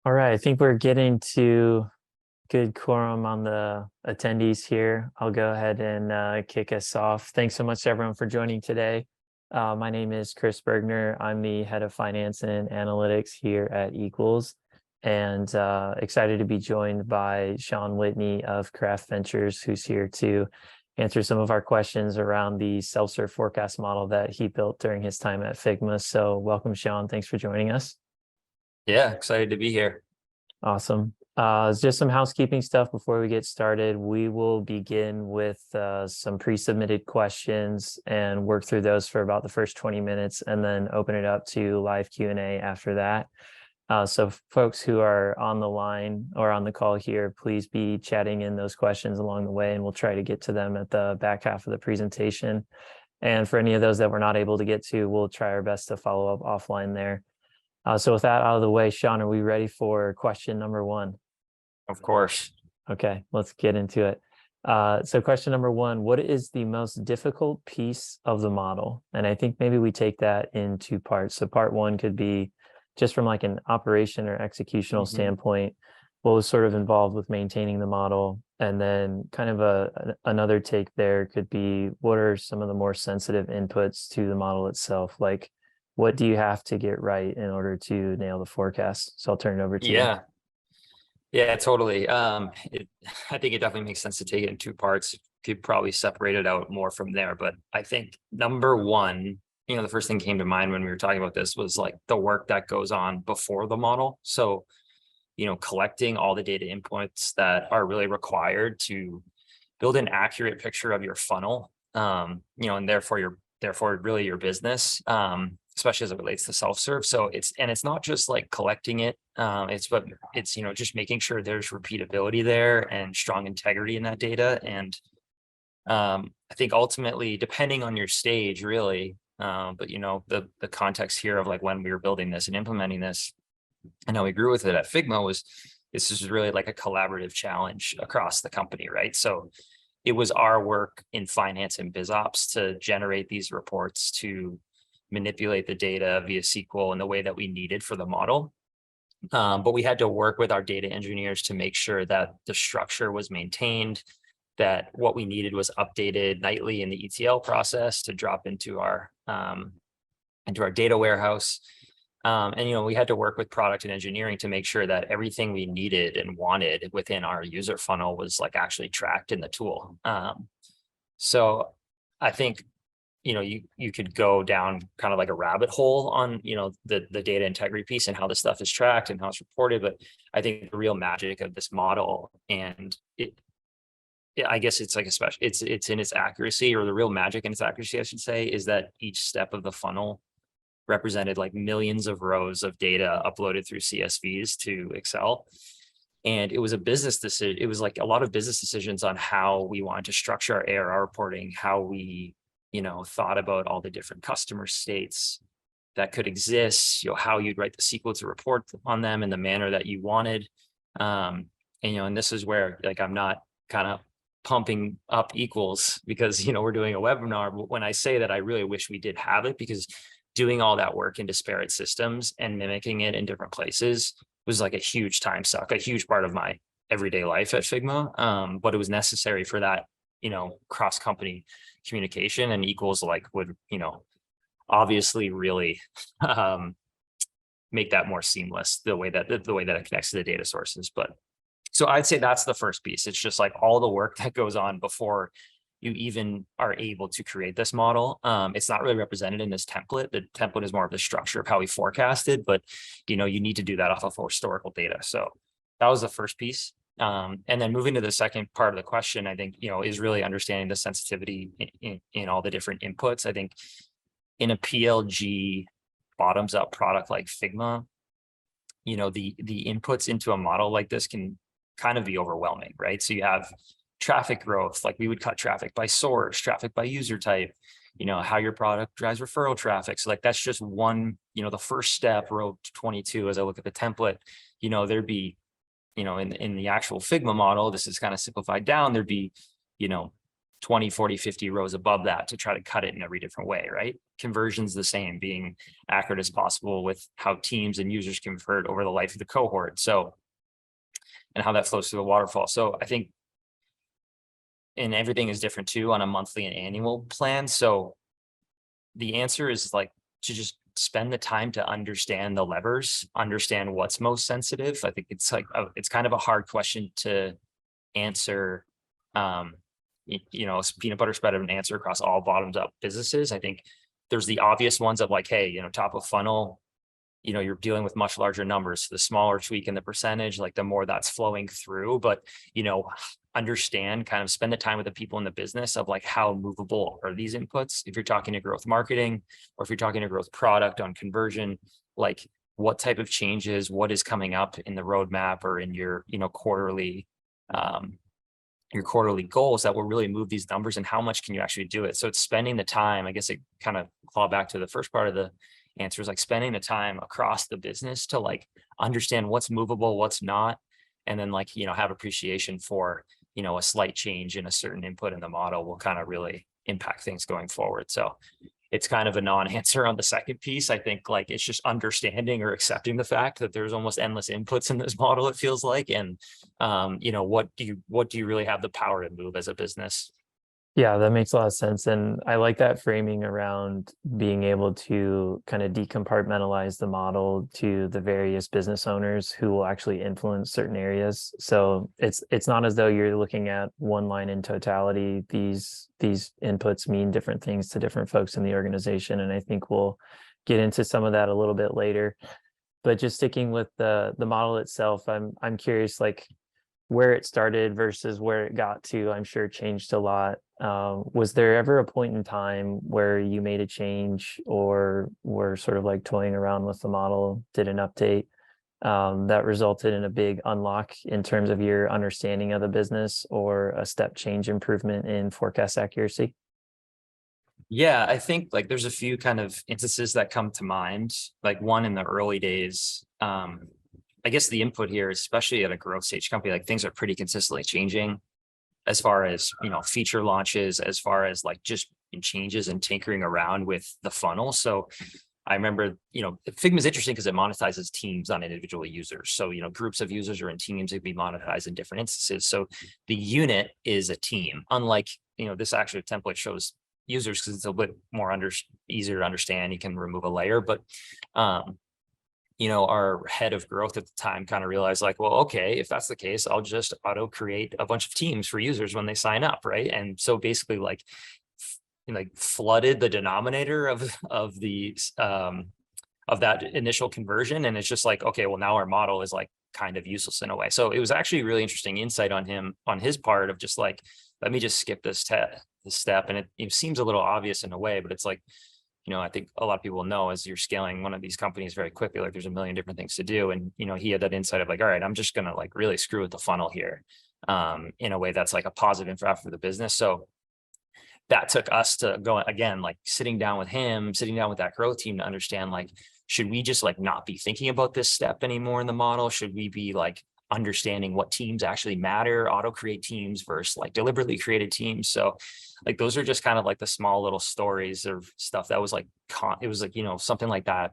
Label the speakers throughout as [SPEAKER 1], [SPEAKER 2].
[SPEAKER 1] All right, I think we're getting to good quorum on the attendees here. I'll go ahead and kick us off. Thanks so much to everyone for joining today. My name is Chris Bergner. I'm the head of finance and analytics here at Equals, and excited to be joined by Sean Whitney of Craft Ventures, who's here to answer some of our questions around the self-serve forecast model that he built during his time at Figma. So welcome, Sean. Thanks for joining us.
[SPEAKER 2] Yeah, excited to be here.
[SPEAKER 1] Awesome. Just some housekeeping stuff before we get started. We will begin with some pre-submitted questions and work through those for about the first 20 minutes and then open it up to live Q&A after that. So folks who are on the line or on the call here, please be chatting in those questions along the way, and we'll try to get to them at the back half of the presentation. And for any of those that we're not able to get to, we'll try our best to follow up offline there. So with that out of the way, Sean, are we ready for question number one?
[SPEAKER 2] Of course.
[SPEAKER 1] Okay, let's get into it. So question number one, what is the most difficult piece of the model? And I think maybe we take that in two parts. So part one could be just from like an operation or executional standpoint, what was sort of involved with maintaining the model? And then kind of another take there could be, what are some of the more sensitive inputs to the model itself? Like, what do you have to get right in order to nail the forecast? So I'll turn it over to you.
[SPEAKER 2] Yeah, totally. I think it definitely makes sense to take it in two parts. Could probably separate it out more from there. But I think number one, the first thing came to mind when we were talking about this was like the work that goes on before the model. So, collecting all the data inputs that are really required to build an accurate picture of your funnel, and therefore really your business, especially as it relates to self-serve. So it's not just like collecting it, it's just making sure there's repeatability there and strong integrity in that data. And I think ultimately, depending on your stage, really, but the context here of like when we were building this and implementing this and how we grew with it at Figma was this is really like a collaborative challenge across the company, right? So it was our work in finance and biz ops to generate these reports, to manipulate the data via SQL in the way that we needed for the model. But we had to work with our data engineers to make sure that the structure was maintained, that what we needed was updated nightly in the ETL process to drop into our data warehouse. And we had to work with product and engineering to make sure that everything we needed and wanted within our user funnel was like actually tracked in the tool. So I think, you could go down kind of like a rabbit hole on, the data integrity piece and how this stuff is tracked and how it's reported. But I think the real magic of this model, and I guess it's like it's in its accuracy, or the real magic in its accuracy, I should say, is that each step of the funnel represented like millions of rows of data uploaded through CSVs to Excel. And it was a business decision. It was like a lot of business decisions on how we wanted to structure our ARR reporting, how we, thought about all the different customer states that could exist, how you'd write the SQL to report on them in the manner that you wanted. And this is where like I'm not kind of pumping up Equals because, we're doing a webinar. But when I say that, I really wish we did have it, because doing all that work in disparate systems and mimicking it in different places was like a huge time suck, a huge part of my everyday life at Figma. But it was necessary for that, cross-company communication, and Equals like would, obviously really make that more seamless, the way that it connects to the data sources. But so I'd say that's the first piece. It's just like all the work that goes on before you even are able to create this model. It's not really represented in this template. The template is more of the structure of how we forecasted, but you need to do that off of historical data. So that was the first piece. And then moving to the second part of the question, I think, is really understanding the sensitivity in all the different inputs. I think in a PLG bottoms up product like Figma, the inputs into a model like this can kind of be overwhelming, right? So you have traffic growth, like we would cut traffic by source, traffic by user type, how your product drives referral traffic. So like, that's just one, the first step, row 22, as I look at the template, there'd be, in the actual Figma model, this is kind of simplified down, there'd be, 20, 40, 50 rows above that to try to cut it in every different way, right? Conversion's the same, being accurate as possible with how teams and users convert over the life of the cohort. So, and how that flows through the waterfall. So I think, and everything is different too on a monthly and annual plan. So the answer is like to just spend the time to understand the levers, understand what's most sensitive. I think it's like, it's kind of a hard question to answer. It's peanut butter spread of an answer across all bottoms up businesses. I think there's the obvious ones of like, hey, top of funnel, you're dealing with much larger numbers. So the smaller tweak in the percentage, like the more that's flowing through, but, understand, kind of spend the time with the people in the business of like, how movable are these inputs? If you're talking to growth marketing, or if you're talking to growth product on conversion, like what type of changes, what is coming up in the roadmap or in your, quarterly goals that will really move these numbers, and how much can you actually do it? So it's spending the time, I guess it kind of claw back to the first part of the answer, is like spending the time across the business to like understand what's movable, what's not, and then like, have appreciation for, a slight change in a certain input in the model will kind of really impact things going forward. So it's kind of a non-answer on the second piece. I think like it's just understanding or accepting the fact that there's almost endless inputs in this model, it feels like. And what do you really have the power to move as a business?
[SPEAKER 1] Yeah, that makes a lot of sense. And I like that framing around being able to kind of decompartmentalize the model to the various business owners who will actually influence certain areas. So it's not as though you're looking at one line in totality. These inputs mean different things to different folks in the organization. And I think we'll get into some of that a little bit later. But just sticking with the model itself, I'm curious, like, where it started versus where it got to, I'm sure changed a lot. Was there ever a point in time where you made a change or were sort of like toying around with the model, did an update that resulted in a big unlock in terms of your understanding of the business, or a step change improvement in forecast accuracy?
[SPEAKER 2] Yeah, I think like there's a few kind of instances that come to mind. Like one in the early days, I guess the input here, especially at a growth stage company, like things are pretty consistently changing as far as, feature launches, as far as like just changes and tinkering around with the funnel. So I remember, Figma is interesting because it monetizes teams on individual users. So, groups of users or in teams that be monetized in different instances. So the unit is a team, unlike, this actually template shows users because it's a bit more easier to understand. You can remove a layer, but, our head of growth at the time kind of realized like, well, okay, if that's the case, I'll just auto create a bunch of teams for users when they sign up. Right. And so basically like flooded the denominator of the, of that initial conversion. And it's just like, okay, well now our model is like kind of useless in a way. So it was actually really interesting insight on his part of just like, let me just skip this step. And it seems a little obvious in a way, but it's like, I think a lot of people know as you're scaling one of these companies very quickly, like there's a million different things to do. And, he had that insight of like, all right, I'm just going to like really screw with the funnel here in a way that's like a positive infra for the business. So that took us to go again, like sitting down with him, sitting down with that growth team to understand, like, should we just like not be thinking about this step anymore in the model? Should we be like understanding what teams actually matter, auto create teams versus like deliberately created teams? So like those are just kind of like the small little stories of stuff that was like it was like something like that.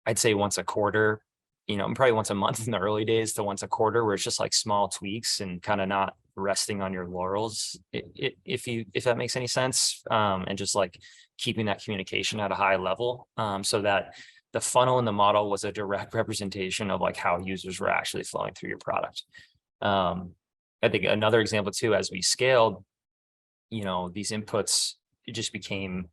[SPEAKER 2] I'd say once a quarter, probably once a month in the early days to once a quarter, where it's just like small tweaks and kind of not resting on your laurels, if that makes any sense, and just like keeping that communication at a high level, so that the funnel in the model was a direct representation of like how users were actually flowing through your product. I think another example too, as we scaled, these inputs, it just became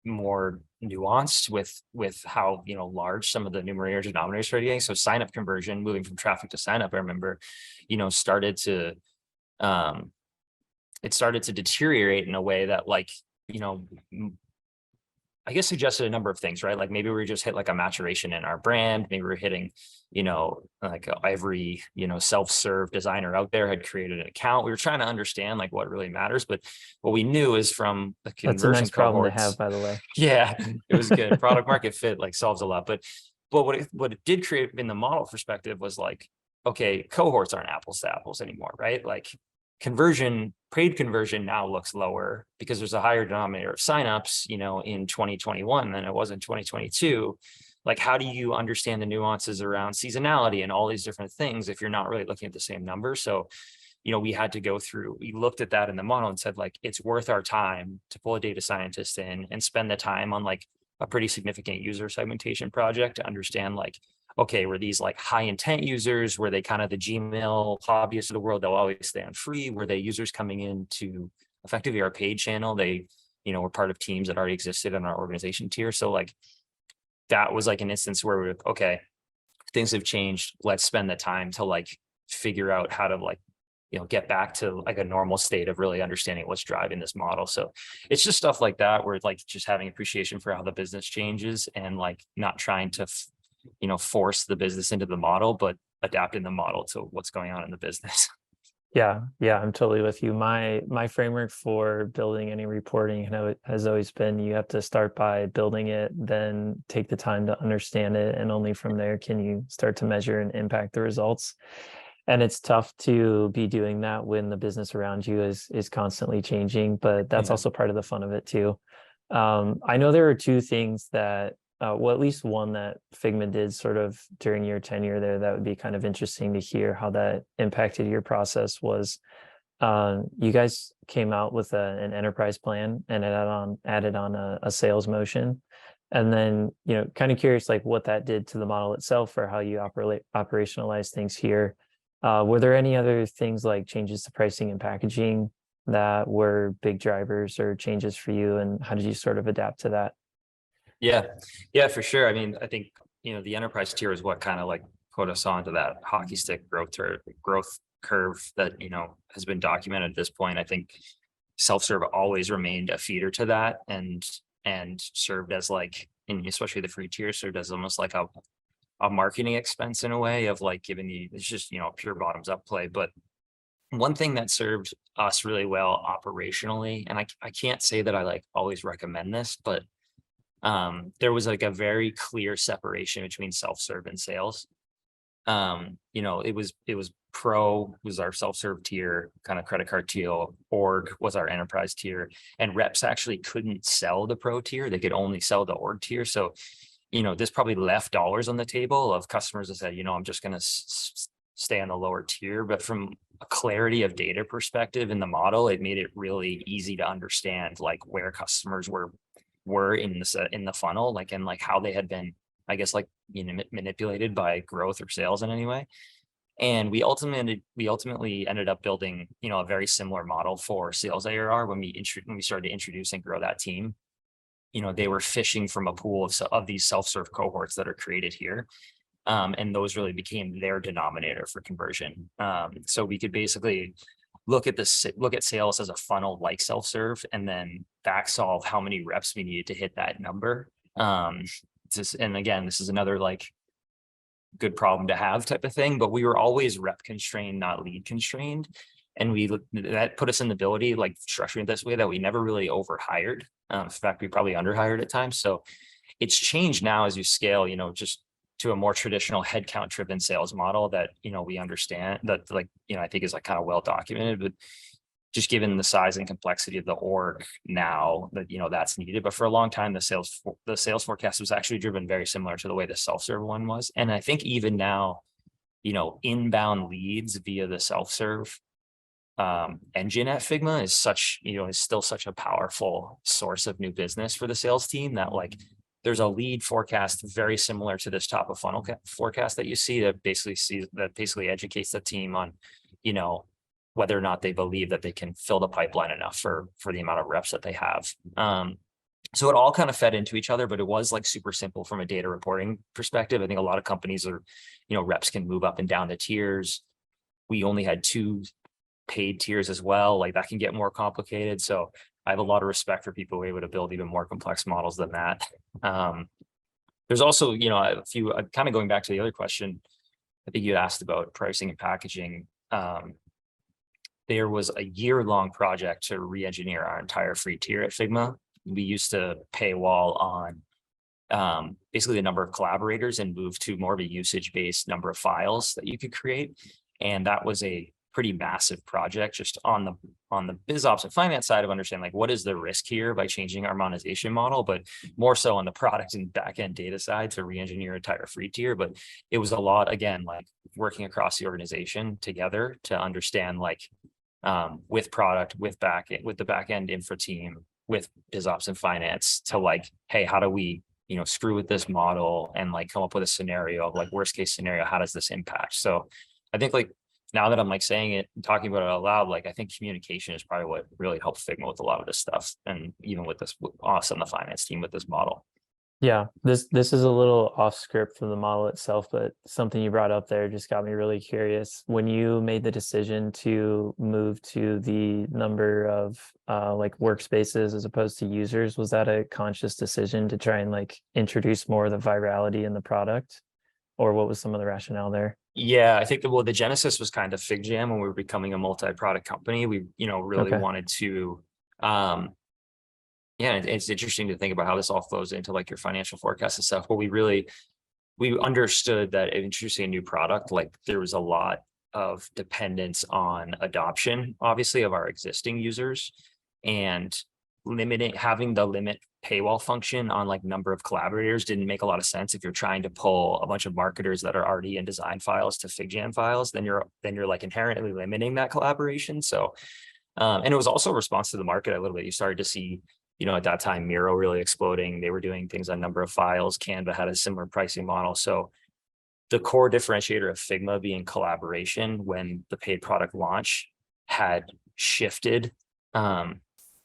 [SPEAKER 2] more nuanced with how, large some of the numerator denominators are getting. So sign up conversion, moving from traffic to sign up, I remember, started to, it started to deteriorate in a way that like, I guess suggested a number of things, right? Like maybe we just hit like a maturation in our brand. Maybe we're hitting, like every, self-serve designer out there had created an account. We were trying to understand like what really matters. But what we knew is from the
[SPEAKER 1] That's a
[SPEAKER 2] conversion
[SPEAKER 1] nice problem to
[SPEAKER 2] cohorts.
[SPEAKER 1] have, by the way.
[SPEAKER 2] Yeah, it was good. Product market fit like solves a lot. But what it did create in the model perspective was like, okay, cohorts aren't apples to apples anymore, right? Like paid conversion now looks lower because there's a higher denominator of signups, in 2021 than it was in 2022. Like, how do you understand the nuances around seasonality and all these different things if you're not really looking at the same number? So, we looked at that in the model and said, like, it's worth our time to pull a data scientist in and spend the time on like a pretty significant user segmentation project to understand, like, okay, were these like high intent users? Were they kind of the Gmail hobbyists of the world? They'll always stay on free. Were they users coming into effectively our paid channel? They, were part of teams that already existed in our organization tier. So like, that was like an instance where we're okay, things have changed. Let's spend the time to like figure out how to like, get back to like a normal state of really understanding what's driving this model. So it's just stuff like that, where it's like just having appreciation for how the business changes and like not trying to, force the business into the model, but adapting the model to what's going on in the business.
[SPEAKER 1] Yeah, I'm totally with you. My framework for building any reporting has always been, you have to start by building it, then take the time to understand it, and only from there can you start to measure and impact the results. And it's tough to be doing that when the business around you is constantly changing, but that's also part of the fun of it too. I know there are two things that well, at least one that Figma did sort of during your tenure there that would be kind of interesting to hear how that impacted your process was you guys came out with an enterprise plan and added on a sales motion. And then, kind of curious like what that did to the model itself or how you operationalize things here. Were there any other things like changes to pricing and packaging that were big drivers or changes for you? And how did you sort of adapt to that?
[SPEAKER 2] Yeah, for sure. I mean, I think, the enterprise tier is what kind of like put us onto that hockey stick growth curve that, has been documented at this point. I think self-serve always remained a feeder to that and served as like, and especially the free tier served as almost like a marketing expense in a way of like it's just, pure bottoms up play. But one thing that served us really well operationally, and I can't say that I like always recommend this, but there was like a very clear separation between self-serve and sales. It was pro was our self-serve tier, kind of credit card tier, org was our enterprise tier, and reps actually couldn't sell the pro tier. They could only sell the org tier. So, this probably left dollars on the table of customers that said, I'm just going to stay on the lower tier. But from a clarity of data perspective in the model, it made it really easy to understand like where customers were in the funnel, like, and like how they had been, I guess, like, manipulated by growth or sales in any way. And we ultimately ended up building, a very similar model for sales ARR when we started to introduce and grow that team. They were fishing from a pool of these self-serve cohorts that are created here. And those really became their denominator for conversion. So we could basically look at sales as a funnel like self-serve, and then back solve how many reps we needed to hit that number. And again, this is another like good problem to have type of thing, but we were always rep constrained, not lead constrained. And that put us in the ability, like structuring it this way, that we never really overhired. In fact, we probably underhired at times. So it's changed now as you scale, just to a more traditional headcount driven sales model that, we understand that, like, I think is like kind of well documented, but just given the size and complexity of the org now that, that's needed. But for a long time, the sales forecast was actually driven very similar to the way the self-serve one was. And I think even now, inbound leads via the self-serve engine at Figma is still such a powerful source of new business for the sales team that like, there's a lead forecast very similar to this top of funnel forecast that you see that basically educates the team on, whether or not they believe that they can fill the pipeline enough for the amount of reps that they have. So it all kind of fed into each other, but it was like super simple from a data reporting perspective. I think a lot of companies reps can move up and down the tiers. We only had 2 paid tiers as well. Like that can get more complicated. So I have a lot of respect for people who are able to build even more complex models than that. There's also, a few, kind of going back to the other question, I think you asked about pricing and packaging. There was a year-long project to re-engineer our entire free tier at Figma. We used to paywall on basically the number of collaborators and move to more of a usage-based number of files that you could create. And that was a pretty massive project just on the biz ops and finance side of understanding like what is the risk here by changing our monetization model, but more so on the product and back end data side to re-engineer a entire free tier. But it was a lot, again, like working across the organization together to understand like with product, with the back end infra team, with biz ops and finance to like, hey, how do we screw with this model and like come up with a scenario of like worst case scenario, how does this impact? So I think like now that I'm like saying it and talking about it out loud, like I think communication is probably what really helped Figma with a lot of this stuff. And even with us on the finance team with this model.
[SPEAKER 1] Yeah, this is a little off script from the model itself, but something you brought up there just got me really curious. When you made the decision to move to the number of like workspaces as opposed to users, was that a conscious decision to try and like introduce more of the virality in the product? Or what was some of the rationale there?
[SPEAKER 2] Yeah, I think the genesis was kind of FigJam when we were becoming a multi-product company. We, really
[SPEAKER 1] Okay.
[SPEAKER 2] wanted to, yeah, it's interesting to think about how this all flows into like your financial forecast and stuff. But we understood that introducing a new product, like there was a lot of dependence on adoption, obviously, of our existing users, and having the limit paywall function on like number of collaborators didn't make a lot of sense. If you're trying to pull a bunch of marketers that are already in design files to FigJam files, then you're like inherently limiting that collaboration. So, and it was also a response to the market a little bit. You started to see, at that time, Miro really exploding. They were doing things on number of files. Canva had a similar pricing model. So the core differentiator of Figma being collaboration when the paid product launch had shifted.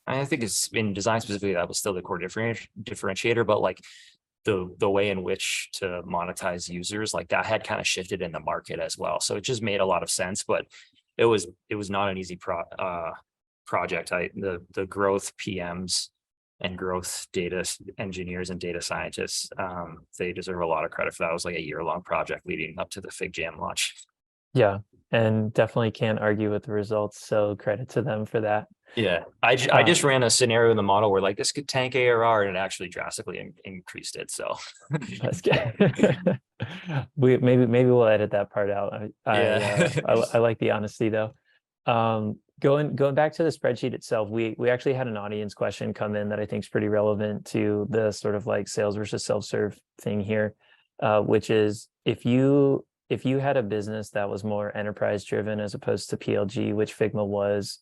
[SPEAKER 2] I think it's in design specifically, that was still the core differentiator, but like the way in which to monetize users, like that had kind of shifted in the market as well. So it just made a lot of sense, but it was not an easy project. The growth PMs and growth data engineers and data scientists, they deserve a lot of credit for that. It was like a year-long project leading up to the FigJam launch.
[SPEAKER 1] Yeah, and definitely can't argue with the results. So credit to them for that.
[SPEAKER 2] Yeah, I just ran a scenario in the model where like this could tank ARR and it actually drastically increased it. So
[SPEAKER 1] That's good. Maybe we'll edit that part out.
[SPEAKER 2] yeah.
[SPEAKER 1] I like the honesty though. Going back to the spreadsheet itself, we actually had an audience question come in that I think is pretty relevant to the sort of like sales versus self-serve thing here, which is if you had a business that was more enterprise driven as opposed to PLG, which Figma was,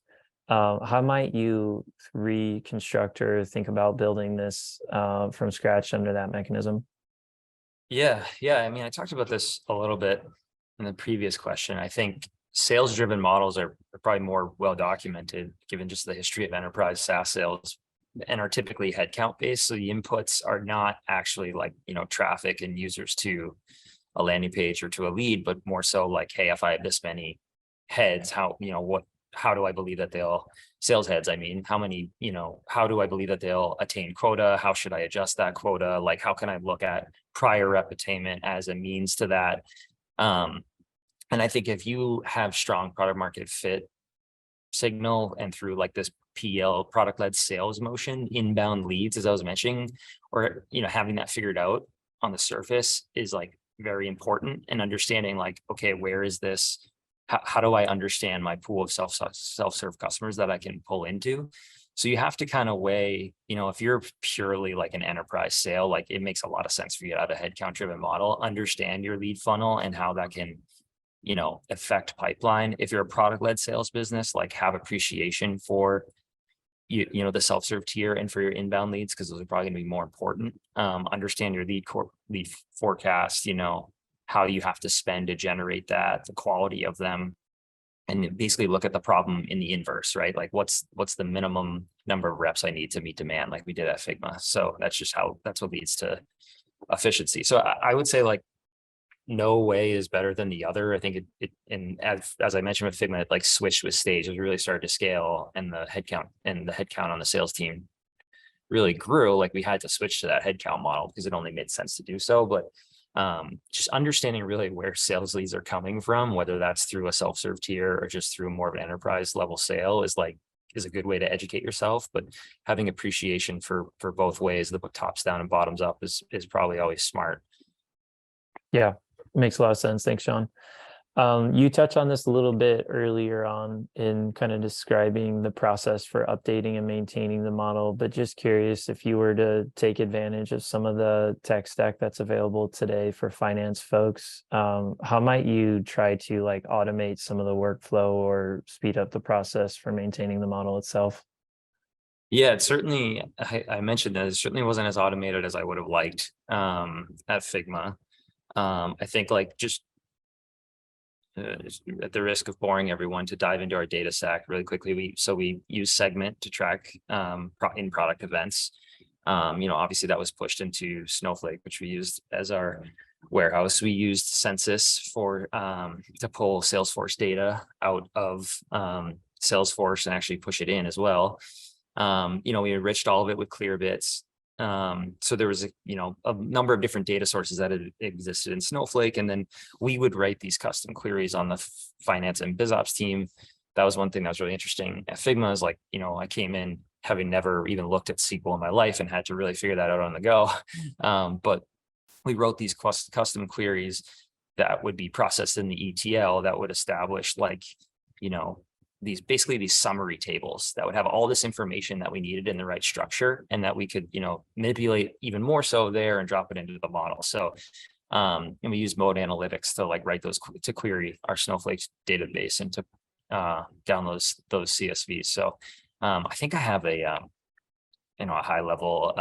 [SPEAKER 1] how might you reconstruct or think about building this from scratch under that mechanism?
[SPEAKER 2] Yeah. I mean, I talked about this a little bit in the previous question. I think sales-driven models are probably more well documented given just the history of enterprise SaaS sales and are typically headcount based. So the inputs are not actually like, traffic and users to a landing page or to a lead, but more so like, hey, if I have this many heads, how do I believe that sales heads, I mean, how many, how do I believe that they'll attain quota? How should I adjust that quota? Like, how can I look at prior rep attainment as a means to that? And I think if you have strong product market fit signal and through like this PL product led sales motion, inbound leads, as I was mentioning, or, having that figured out on the surface is like very important, and understanding like, okay, where is this? How do I understand my pool of self-serve customers that I can pull into? So you have to kind of weigh, if you're purely like an enterprise sale, like it makes a lot of sense for you to have a headcount driven model, understand your lead funnel and how that can, affect pipeline. If you're a product led sales business, like have appreciation for the self-serve tier and for your inbound leads, because those are probably going to be more important. Understand your lead forecast, how you have to spend to generate that, the quality of them, and basically look at the problem in the inverse, right? Like what's the minimum number of reps I need to meet demand, like we did at Figma. So that's what leads to efficiency. So I would say like no way is better than the other. I think and as I mentioned with Figma, it like switched with stage. It really started to scale, and the headcount on the sales team really grew. Like we had to switch to that headcount model because it only made sense to do so. But just understanding really where sales leads are coming from, whether that's through a self-serve tier or just through more of an enterprise level sale, is a good way to educate yourself. But having appreciation for both ways, the tops down and bottoms up, is probably always smart.
[SPEAKER 1] Yeah, makes a lot of sense. Thanks, Sean. You touched on this a little bit earlier on in kind of describing the process for updating and maintaining the model, but just curious if you were to take advantage of some of the tech stack that's available today for finance folks, how might you try to like automate some of the workflow or speed up the process for maintaining the model itself?
[SPEAKER 2] Yeah, it certainly, I mentioned that it certainly wasn't as automated as I would have liked at Figma. I think like just at the risk of boring everyone, to dive into our data stack really quickly, we use Segment to track in product events. Obviously that was pushed into Snowflake, which we used as our warehouse. We used Census for to pull Salesforce data out of Salesforce and actually push it in as well. We enriched all of it with clear bits. So there was a number of different data sources that had existed in Snowflake, and then we would write these custom queries on the finance and biz ops team. That was one thing that was really interesting at Figma, is like, I came in having never even looked at SQL in my life and had to really figure that out on the go. But we wrote these custom queries that would be processed in the ETL that would establish these summary tables that would have all this information that we needed in the right structure, and that we could, manipulate even more so there and drop it into the model. So, and we use mode analytics to like write those to query our Snowflake database and to download those CSVs. So, I think I have a high level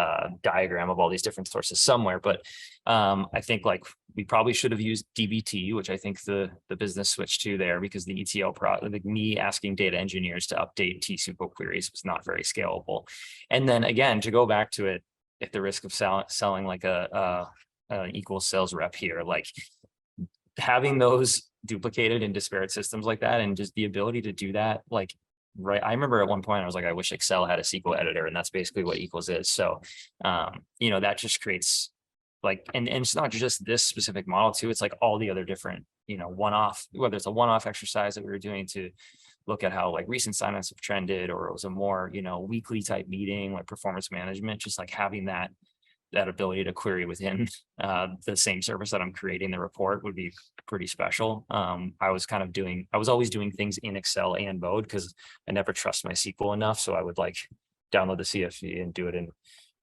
[SPEAKER 2] diagram of all these different sources somewhere, but I think like we probably should have used DBT, which I think the business switched to there, because the ETL like me asking data engineers to update T-SQL queries was not very scalable. And then again, to go back to it, at the risk of selling like an equal sales rep here, like having those duplicated in disparate systems like that, and just the ability to do that, like, right. I remember at one point I was like, I wish Excel had a SQL editor, and that's basically what equals is. So, that just creates like, and it's not just this specific model too. It's like all the other different, one-off, whether it's a one-off exercise that we were doing to look at how like recent signups have trended, or it was a more, weekly type meeting, like performance management, just like having that ability to query within the same service that I'm creating the report would be pretty special. I was always doing things in Excel and Mode because I never trust my SQL enough. So I would like download the CSV and do it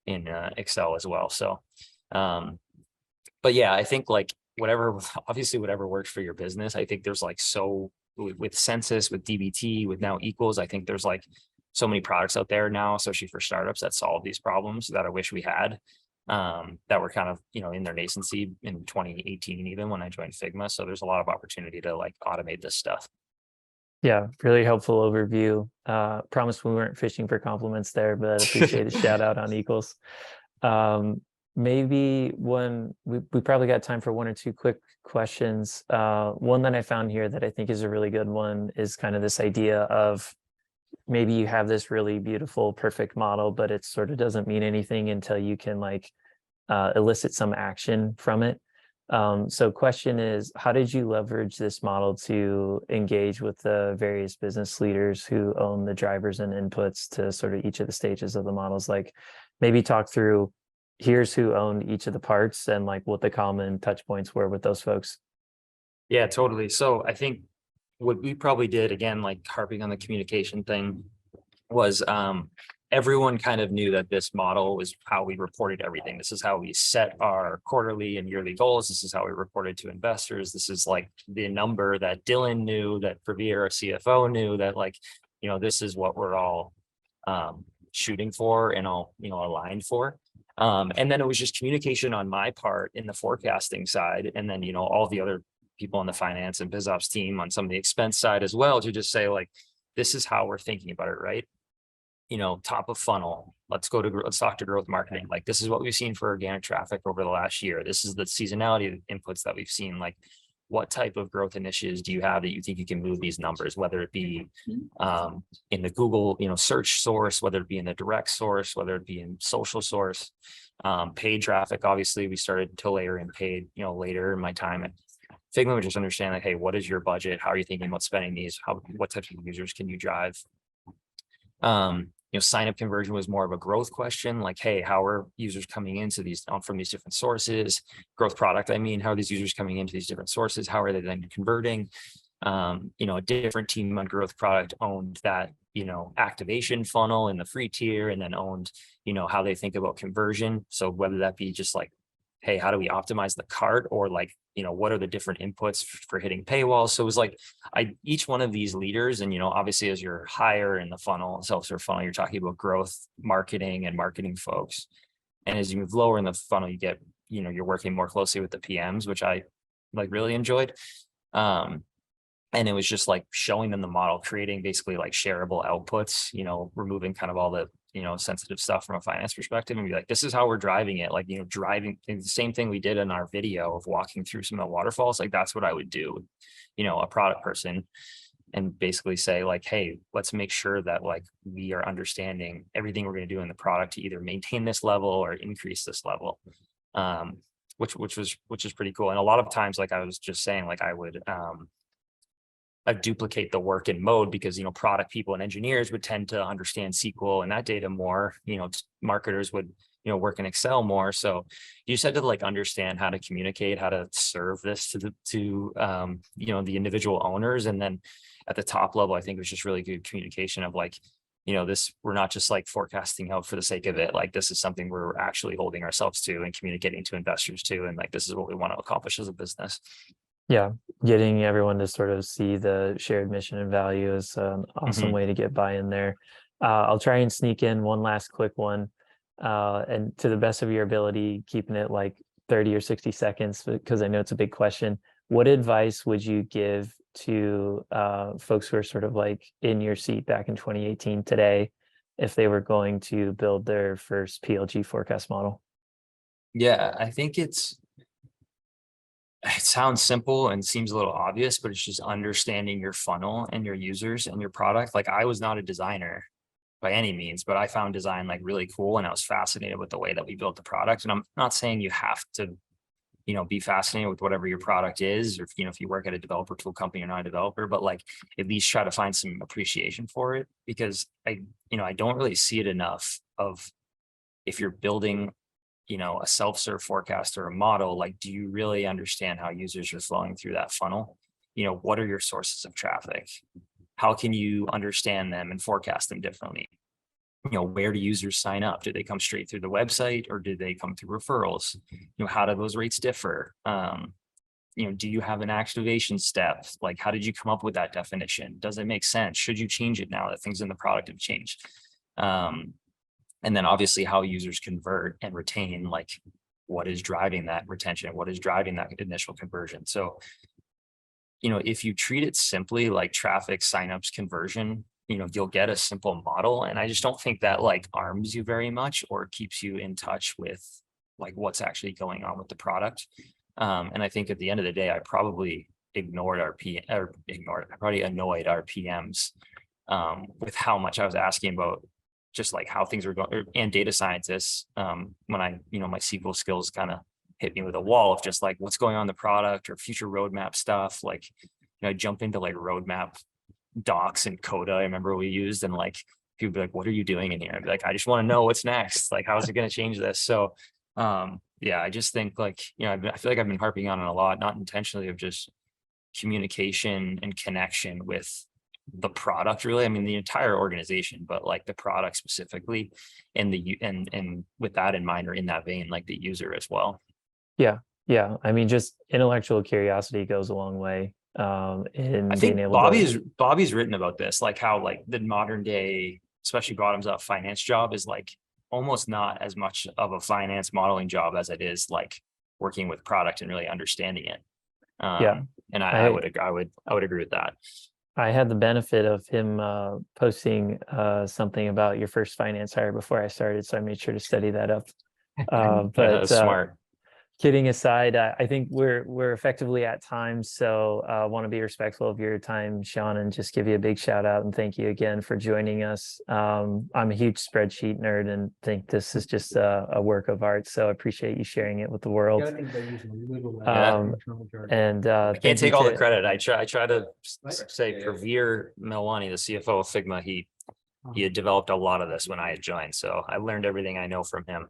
[SPEAKER 2] in Excel as well. So, but yeah, I think like whatever works for your business. I think there's like, so with Census, with DBT, with now Equals, I think there's like so many products out there now, especially for startups, that solve these problems that I wish we had. That were kind of, in their nascency in 2018, even when I joined Figma. So there's a lot of opportunity to like automate this stuff.
[SPEAKER 1] Yeah, really helpful overview. Promise we weren't fishing for compliments there, but appreciate the shout out on Equals. Maybe we probably got time for one or two quick questions. One that I found here that I think is a really good one is kind of this idea of maybe you have this really beautiful, perfect model, but it sort of doesn't mean anything until you can like elicit some action from it. So question is, how did you leverage this model to engage with the various business leaders who own the drivers and inputs to sort of each of the stages of the models? Like maybe talk through, here's who owned each of the parts and like what the common touch points were with those folks.
[SPEAKER 2] Yeah, totally. So I think what we probably did, again, like harping on the communication thing, was everyone kind of knew that this model was how we reported everything. This is how we set our quarterly and yearly goals. This is how we reported to investors. This is like the number that Dylan knew, that Praveer, our CFO, knew, that like, this is what we're all shooting for and all, aligned for. And then it was just communication on my part in the forecasting side. And then, all the other people on the finance and biz ops team on some of the expense side as well, to just say like, this is how we're thinking about it, right? Top of funnel, let's talk to growth marketing. Like, this is what we've seen for organic traffic over the last year. This is the seasonality of inputs that we've seen. Like, what type of growth initiatives do you have that you think you can move these numbers, whether it be in the Google, search source, whether it be in the direct source, whether it be in social source, paid traffic. Obviously we started to layer in paid, later in my time at Figma. We just understand like, hey, what is your budget? How are you thinking about spending these? What types of users can you drive? sign up conversion was more of a growth question, like, hey, how are users coming into these from these different sources? Growth product, I mean, how are these users coming into these different sources? How are they then converting? A different team on growth product owned that, activation funnel in the free tier, and then owned, how they think about conversion. So whether that be just like, hey, how do we optimize the cart, or like, what are the different inputs for hitting paywalls? So it was like, each one of these leaders, and, obviously as you're higher in the funnel, self-serve funnel, you're talking about growth, marketing and marketing folks. And as you move lower in the funnel, you get, you're working more closely with the PMs, which I like really enjoyed. And it was just like showing them the model, creating basically like shareable outputs, removing kind of all the, sensitive stuff from a finance perspective, and be like, this is how we're driving it. Like, driving the same thing we did in our video of walking through some of the waterfalls. Like, that's what I would do, a product person, and basically say like, hey, let's make sure that like we are understanding everything we're going to do in the product to either maintain this level or increase this level. Which is pretty cool. And a lot of times, like I was just saying, like I would duplicate the work in mode, because product people and engineers would tend to understand SQL and that data more. Marketers would work in Excel more. So you just had to like understand how to communicate, how to serve this to the individual owners. And then at the top level, I think it was just really good communication of like, this, we're not just like forecasting out for the sake of it. Like, this is something we're actually holding ourselves to and communicating to investors too. And like, this is what we want to accomplish as a business.
[SPEAKER 1] Yeah, getting everyone to sort of see the shared mission and value is an awesome way to get buy-in there. I'll try and sneak in one last quick one, and to the best of your ability, keeping it like 30 or 60 seconds, because I know it's a big question. What advice would you give to folks who are sort of like in your seat back in 2018 today, if they were going to build their first PLG forecast model?
[SPEAKER 2] Yeah, I think it sounds simple and seems a little obvious, but it's just understanding your funnel and your users and your product. Like, I was not a designer by any means, but I found design like really cool, and I was fascinated with the way that we built the product. And I'm not saying you have to, be fascinated with whatever your product is, or if you work at a developer tool company, you're not a developer, but like at least try to find some appreciation for it, because I don't really see it enough of, if you're building a self-serve forecast or a model, like, do you really understand how users are flowing through that funnel? What are your sources of traffic? How can you understand them and forecast them differently? Where do users sign up? Do they come straight through the website, or do they come through referrals? How do those rates differ? Do you have an activation step? Like, how did you come up with that definition? Does it make sense? Should you change it now that things in the product have changed? And then obviously how users convert and retain, like what is driving that retention? What is driving that initial conversion? So, if you treat it simply like traffic, signups, conversion, you'll get a simple model. And I just don't think that like arms you very much or keeps you in touch with like what's actually going on with the product. And I think at the end of the day, I probably annoyed our PMs with how much I was asking about just like how things were going, and data scientists, when I, my SQL skills kind of hit me with a wall of just like what's going on in the product or future roadmap stuff. Like, I jump into like roadmap docs and Coda, I remember we used, and like people be like, what are you doing in here? I'd be like, I just want to know what's next. Like, how's it going to change this? So yeah, I just think like, I feel like I've been harping on it a lot, not intentionally, of just communication and connection with the product, really. I mean, the entire organization, but like the product specifically, and and with that in mind, or in that vein, like the user as well.
[SPEAKER 1] Yeah. I mean, just intellectual curiosity goes a long way. In
[SPEAKER 2] I
[SPEAKER 1] being
[SPEAKER 2] think
[SPEAKER 1] able
[SPEAKER 2] Bobby's written about this, like how like the modern day, especially bottoms up finance job is like almost not as much of a finance modeling job as it is like working with product and really understanding it. And I would agree with that.
[SPEAKER 1] I had the benefit of him posting something about your first finance hire before I started, so I made sure to study that up. But
[SPEAKER 2] smart.
[SPEAKER 1] Kidding aside, I think we're effectively at time, so I want to be respectful of your time, Sean, and just give you a big shout out and thank you again for joining us. I'm a huge spreadsheet nerd and think this is just a work of art, so I appreciate you sharing it with the world.
[SPEAKER 3] Yeah, I think they use a little
[SPEAKER 1] And
[SPEAKER 2] I can't take all the credit. I try to say Praveer Melwani, the CFO of Figma, he he had developed a lot of this when I had joined. So I learned everything I know from him.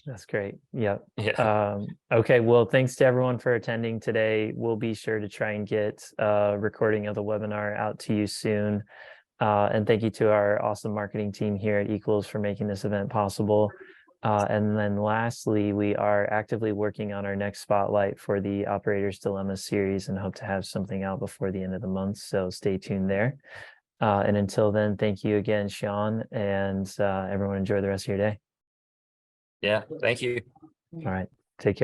[SPEAKER 1] That's great. Yep.
[SPEAKER 2] Yeah.
[SPEAKER 1] Okay. Well, thanks to everyone for attending today. We'll be sure to try and get a recording of the webinar out to you soon. And thank you to our awesome marketing team here at Equals for making this event possible. And then lastly, we are actively working on our next spotlight for the Operator's Dilemma series and hope to have something out before the end of the month. So stay tuned there. And until then, thank you again, Sean, and everyone enjoy the rest of your day.
[SPEAKER 2] Yeah. Thank you.
[SPEAKER 1] All right. Take care.